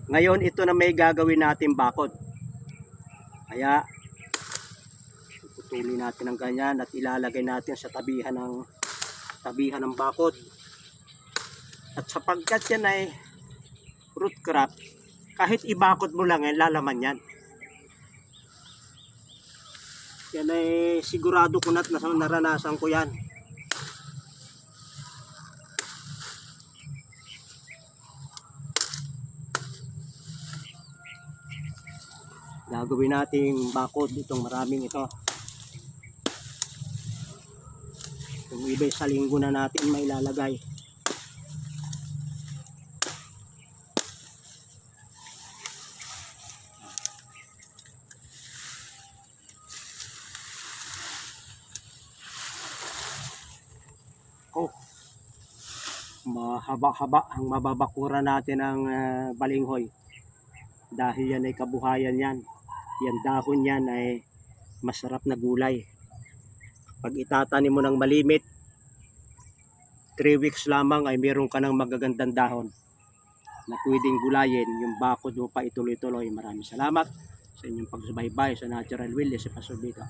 Ngayon ito na may gagawin natin bakod. Kaya putulin natin ng ganyan at ilalagay natin sa tabihan ng bakod. At sapagkat yan ay root crop, kahit ibakod mo lang yan, lalaman yan. Yan ay sigurado ko na naranasan ko yan. Gagawin nating bakod itong maraming ito. Yung iba sa linggo na natin may lalagay. Oh, mahaba-haba ang mababakura natin ng balinghoy. Dahil yan ay kabuhayan yan. Yan dahon yan ay masarap na gulay. Pag itatanim mo ng malimit, 3 weeks lamang ay meron ka ng magagandang dahon na pwedeng gulayin. Yung bakod mo pa ituloy-tuloy. Maraming salamat sa inyong pagsubaybay sa Natural Will. Si Pastor Vito.